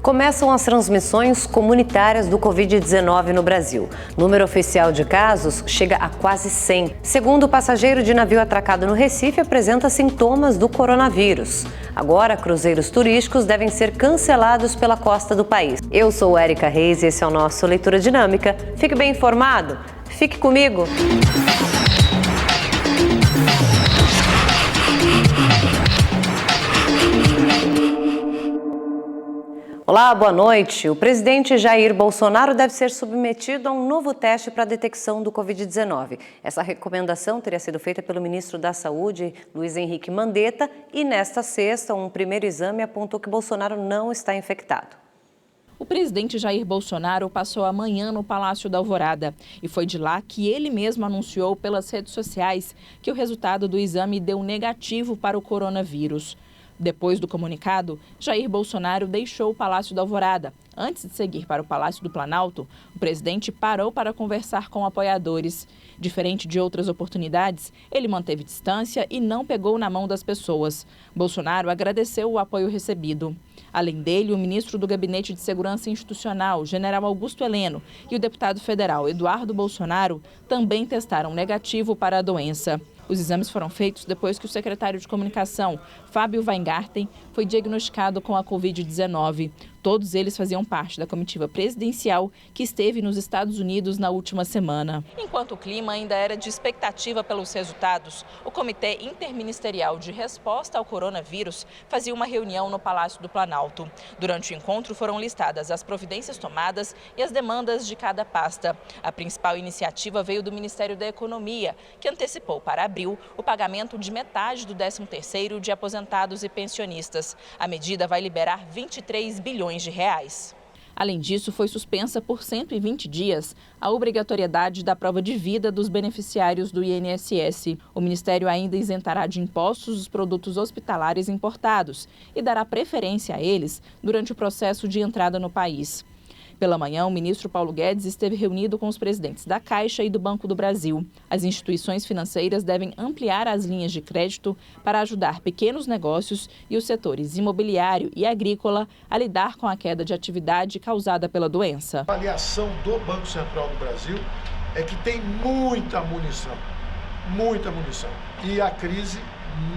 Começam as transmissões comunitárias do Covid-19 no Brasil. O número oficial de casos chega a quase 100. Segundo o passageiro de navio atracado no Recife, apresenta sintomas do coronavírus. Agora, cruzeiros turísticos devem ser cancelados pela costa do país. Eu sou Érica Reis e esse é o nosso Leitura Dinâmica. Fique bem informado. Fique comigo. Olá, boa noite. O presidente Jair Bolsonaro deve ser submetido a um novo teste para a detecção do Covid-19. Essa recomendação teria sido feita pelo ministro da Saúde, Luiz Henrique Mandetta, e nesta sexta, um primeiro exame apontou que Bolsonaro não está infectado. O presidente Jair Bolsonaro passou a manhã no Palácio da Alvorada e foi de lá que ele mesmo anunciou pelas redes sociais que o resultado do exame deu negativo para o coronavírus. Depois do comunicado, Jair Bolsonaro deixou o Palácio da Alvorada. Antes de seguir para o Palácio do Planalto, o presidente parou para conversar com apoiadores. Diferente de outras oportunidades, ele manteve distância e não pegou na mão das pessoas. Bolsonaro agradeceu o apoio recebido. Além dele, o ministro do Gabinete de Segurança Institucional, general Augusto Heleno, e o deputado federal Eduardo Bolsonaro também testaram negativo para a doença. Os exames foram feitos depois que o secretário de Comunicação, Fábio Weingarten, foi diagnosticado com a Covid-19. Todos eles faziam parte da comitiva presidencial que esteve nos Estados Unidos na última semana. Enquanto o clima ainda era de expectativa pelos resultados, o Comitê Interministerial de Resposta ao Coronavírus fazia uma reunião no Palácio do Planalto. Durante o encontro foram listadas as providências tomadas e as demandas de cada pasta. A principal iniciativa veio do Ministério da Economia, que antecipou para abril o pagamento de metade do 13º de aposentados e pensionistas. A medida vai liberar 23 bilhões de reais. Além disso, foi suspensa por 120 dias a obrigatoriedade da prova de vida dos beneficiários do INSS. O Ministério ainda isentará de impostos os produtos hospitalares importados e dará preferência a eles durante o processo de entrada no país. Pela manhã, o ministro Paulo Guedes esteve reunido com os presidentes da Caixa e do Banco do Brasil. As instituições financeiras devem ampliar as linhas de crédito para ajudar pequenos negócios e os setores imobiliário e agrícola a lidar com a queda de atividade causada pela doença. A avaliação do Banco Central do Brasil é que tem muita munição. E a crise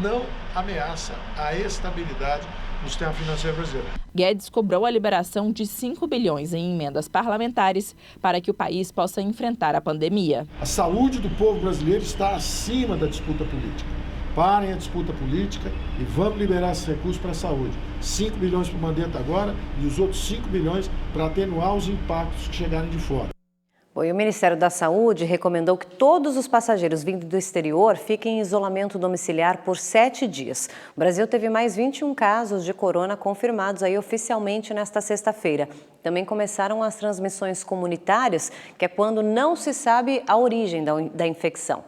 não ameaça a estabilidade do sistema financeiro brasileiro. Guedes cobrou a liberação de 5 bilhões em emendas parlamentares para que o país possa enfrentar a pandemia. A saúde do povo brasileiro está acima da disputa política. Parem a disputa política e vamos liberar esses recursos para a saúde. 5 bilhões para o Mandetta agora e os outros 5 bilhões para atenuar os impactos que chegarem de fora. Bom, e o Ministério da Saúde recomendou que todos os passageiros vindo do exterior fiquem em isolamento domiciliar por 7 dias. O Brasil teve mais 21 casos de corona confirmados aí oficialmente nesta sexta-feira. Também começaram as transmissões comunitárias, que é quando não se sabe a origem da infecção.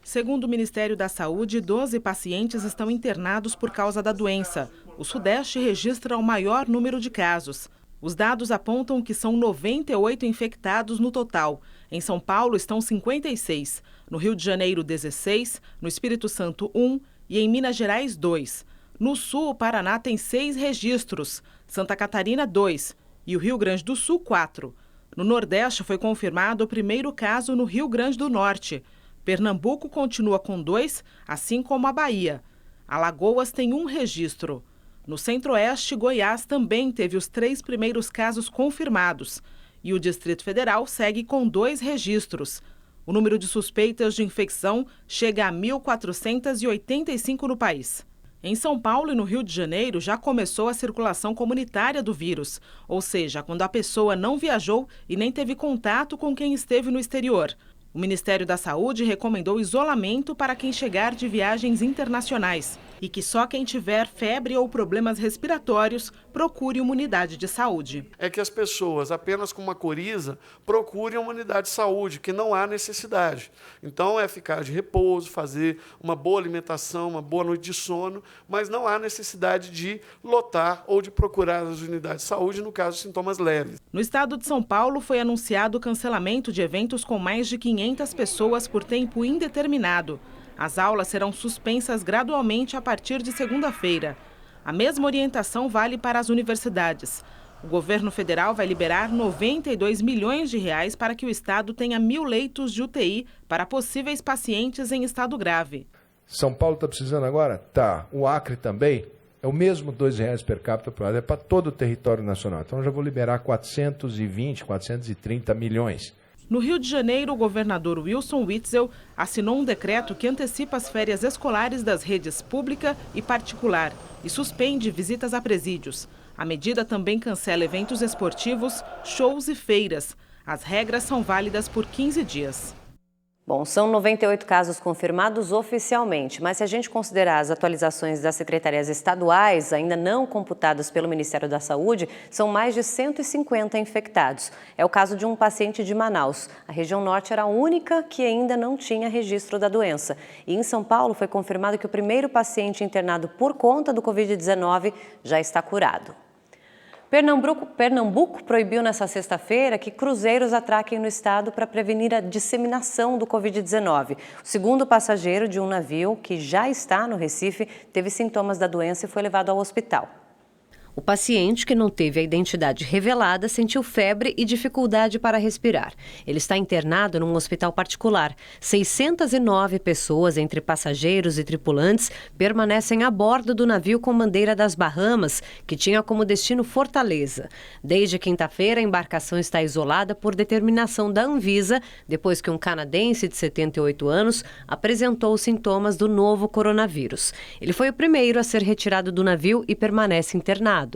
Segundo o Ministério da Saúde, 12 pacientes estão internados por causa da doença. O Sudeste registra o maior número de casos. Os dados apontam que são 98 infectados no total. Em São Paulo estão 56, no Rio de Janeiro 16, no Espírito Santo 1 e em Minas Gerais 2. No Sul, o Paraná tem 6 registros, Santa Catarina 2 e o Rio Grande do Sul 4. No Nordeste foi confirmado o primeiro caso no Rio Grande do Norte. Pernambuco continua com 2, assim como a Bahia. Alagoas tem 1 registro. No Centro-Oeste, Goiás também teve os 3 primeiros casos confirmados. E o Distrito Federal segue com 2 registros. O número de suspeitas de infecção chega a 1.485 no país. Em São Paulo e no Rio de Janeiro já começou a circulação comunitária do vírus, ou seja, quando a pessoa não viajou e nem teve contato com quem esteve no exterior. O Ministério da Saúde recomendou isolamento para quem chegar de viagens internacionais e que só quem tiver febre ou problemas respiratórios procure uma unidade de saúde. É que as pessoas apenas com uma coriza procurem uma unidade de saúde, que não há necessidade. Então é ficar de repouso, fazer uma boa alimentação, uma boa noite de sono, mas não há necessidade de lotar ou de procurar as unidades de saúde no caso de sintomas leves. No estado de São Paulo foi anunciado o cancelamento de eventos com mais de 500 pessoas por tempo indeterminado. As aulas serão suspensas gradualmente a partir de segunda-feira. A mesma orientação vale para as universidades. O governo federal vai liberar 92 milhões de reais para que o estado tenha 1.000 leitos de UTI para possíveis pacientes em estado grave. São Paulo está precisando agora? Tá. O Acre também. É o mesmo R$2 per capita, é para todo o território nacional. Então, eu já vou liberar 420, 430 milhões. No Rio de Janeiro, o governador Wilson Witzel assinou um decreto que antecipa as férias escolares das redes pública e particular e suspende visitas a presídios. A medida também cancela eventos esportivos, shows e feiras. As regras são válidas por 15 dias. Bom, são 98 casos confirmados oficialmente, mas se a gente considerar as atualizações das secretarias estaduais, ainda não computadas pelo Ministério da Saúde, são mais de 150 infectados. É o caso de um paciente de Manaus. A região norte era a única que ainda não tinha registro da doença. E em São Paulo foi confirmado que o primeiro paciente internado por conta do Covid-19 já está curado. Pernambuco proibiu nesta sexta-feira que cruzeiros atraquem no estado para prevenir a disseminação do Covid-19. O segundo passageiro de um navio, que já está no Recife, teve sintomas da doença e foi levado ao hospital. O paciente, que não teve a identidade revelada, sentiu febre e dificuldade para respirar. Ele está internado num hospital particular. 609 pessoas, entre passageiros e tripulantes, permanecem a bordo do navio com bandeira das Bahamas, que tinha como destino Fortaleza. Desde quinta-feira, a embarcação está isolada por determinação da Anvisa, depois que um canadense de 78 anos apresentou sintomas do novo coronavírus. Ele foi o primeiro a ser retirado do navio e permanece internado.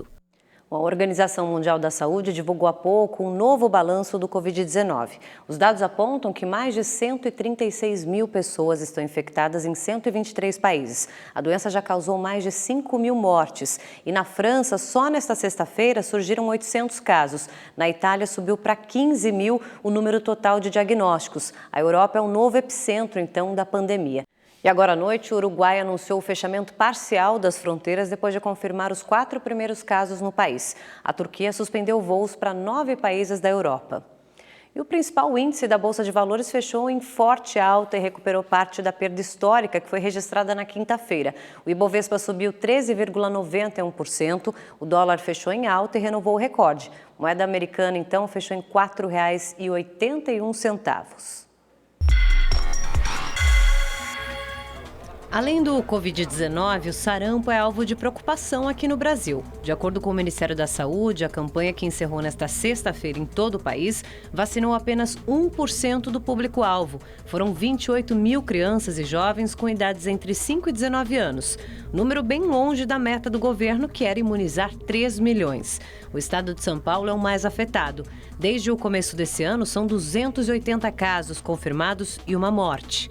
A Organização Mundial da Saúde divulgou há pouco um novo balanço do Covid-19. Os dados apontam que mais de 136 mil pessoas estão infectadas em 123 países. A doença já causou mais de 5 mil mortes. E na França, só nesta sexta-feira, surgiram 800 casos. Na Itália, subiu para 15 mil o número total de diagnósticos. A Europa é o novo epicentro, então, da pandemia. E agora à noite, o Uruguai anunciou o fechamento parcial das fronteiras depois de confirmar os 4 primeiros casos no país. A Turquia suspendeu voos para 9 países da Europa. E o principal índice da Bolsa de Valores fechou em forte alta e recuperou parte da perda histórica que foi registrada na quinta-feira. O Ibovespa subiu 13,91%, o dólar fechou em alta e renovou o recorde. A moeda americana, então, fechou em R$ 4,81. Além do Covid-19, o sarampo é alvo de preocupação aqui no Brasil. De acordo com o Ministério da Saúde, a campanha que encerrou nesta sexta-feira em todo o país vacinou apenas 1% do público-alvo. Foram 28 mil crianças e jovens com idades entre 5 e 19 anos. Número bem longe da meta do governo, que era imunizar 3 milhões. O estado de São Paulo é o mais afetado. Desde o começo desse ano, são 280 casos confirmados e uma morte.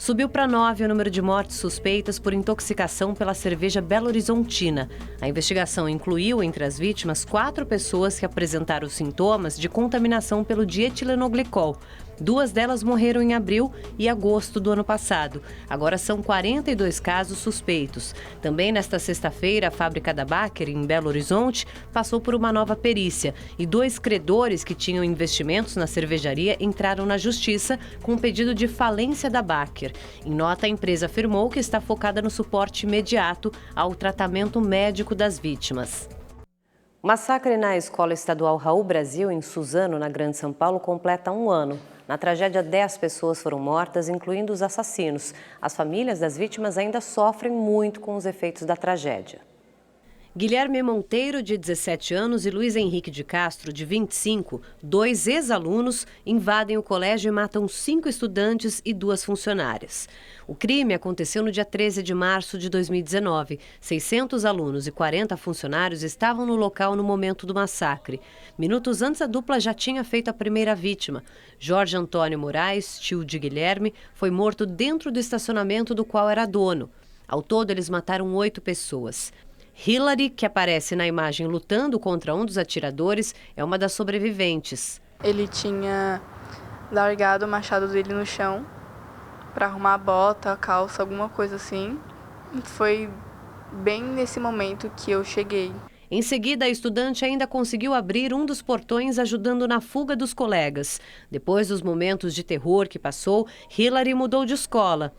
Subiu para 9 o número de mortes suspeitas por intoxicação pela cerveja Belo Horizontina. A investigação incluiu entre as vítimas 4 pessoas que apresentaram sintomas de contaminação pelo dietilenoglicol. 2 delas morreram em abril e agosto do ano passado. Agora são 42 casos suspeitos. Também nesta sexta-feira, a fábrica da Baker, em Belo Horizonte, passou por uma nova perícia. E 2 credores que tinham investimentos na cervejaria entraram na justiça com um pedido de falência da Baker. Em nota, a empresa afirmou que está focada no suporte imediato ao tratamento médico das vítimas. O massacre na Escola Estadual Raul Brasil, em Suzano, na Grande São Paulo, completa 1 ano. Na tragédia, 10 pessoas foram mortas, incluindo os assassinos. As famílias das vítimas ainda sofrem muito com os efeitos da tragédia. Guilherme Monteiro, de 17 anos, e Luiz Henrique de Castro, de 25, 2 ex-alunos, invadem o colégio e matam 5 estudantes e 2 funcionárias. O crime aconteceu no dia 13 de março de 2019. 600 alunos e 40 funcionários estavam no local no momento do massacre. Minutos antes, a dupla já tinha feito a primeira vítima. Jorge Antônio Moraes, tio de Guilherme, foi morto dentro do estacionamento do qual era dono. Ao todo, eles mataram 8 pessoas. Hillary, que aparece na imagem lutando contra um dos atiradores, é uma das sobreviventes. Ele tinha largado o machado dele no chão para arrumar a bota, a calça, alguma coisa assim. Foi bem nesse momento que eu cheguei. Em seguida, a estudante ainda conseguiu abrir um dos portões, ajudando na fuga dos colegas. Depois dos momentos de terror que passou, Hillary mudou de escola.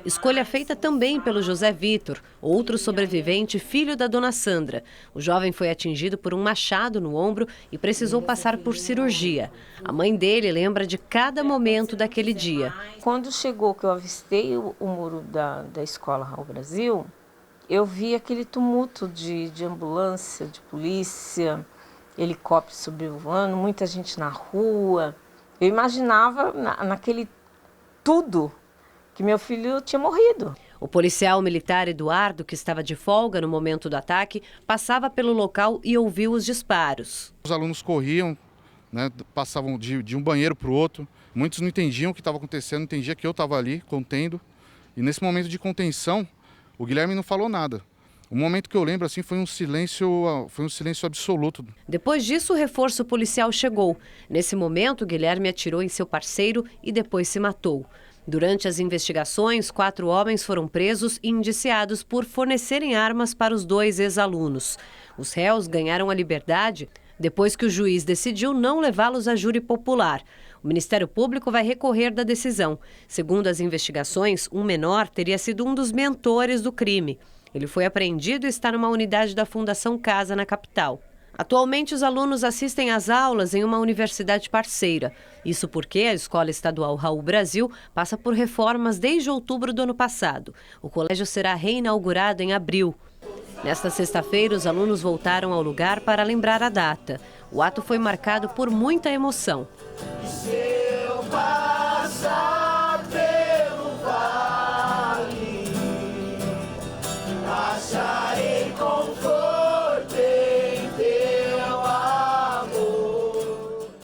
Escolha feita também pelo José Vitor, outro sobrevivente, filho da dona Sandra. O jovem foi atingido por um machado no ombro e precisou passar por cirurgia. A mãe dele lembra de cada momento daquele dia. Quando chegou que eu avistei o muro da escola Raul Brasil, eu vi aquele tumulto de ambulância, de polícia, helicóptero sobrevoando, muita gente na rua. Eu imaginava naquele tudo que meu filho tinha morrido. O policial militar Eduardo, que estava de folga no momento do ataque, passava pelo local e ouviu os disparos. Os alunos corriam, né, passavam de um banheiro para o outro. Muitos não entendiam o que estava acontecendo, não entendiam que eu estava ali contendo. E nesse momento de contenção, o Guilherme não falou nada. O momento que eu lembro assim foi um silêncio absoluto. Depois disso, o reforço policial chegou. Nesse momento, Guilherme atirou em seu parceiro e depois se matou. Durante as investigações, 4 homens foram presos e indiciados por fornecerem armas para os 2 ex-alunos. Os réus ganharam a liberdade depois que o juiz decidiu não levá-los a júri popular. O Ministério Público vai recorrer da decisão. Segundo as investigações, um menor teria sido um dos mentores do crime. Ele foi apreendido e está numa unidade da Fundação Casa, na capital. Atualmente, os alunos assistem às aulas em uma universidade parceira. Isso porque a Escola Estadual Raul Brasil passa por reformas desde outubro do ano passado. O colégio será reinaugurado em abril. Nesta sexta-feira, os alunos voltaram ao lugar para lembrar a data. O ato foi marcado por muita emoção. Seu pai.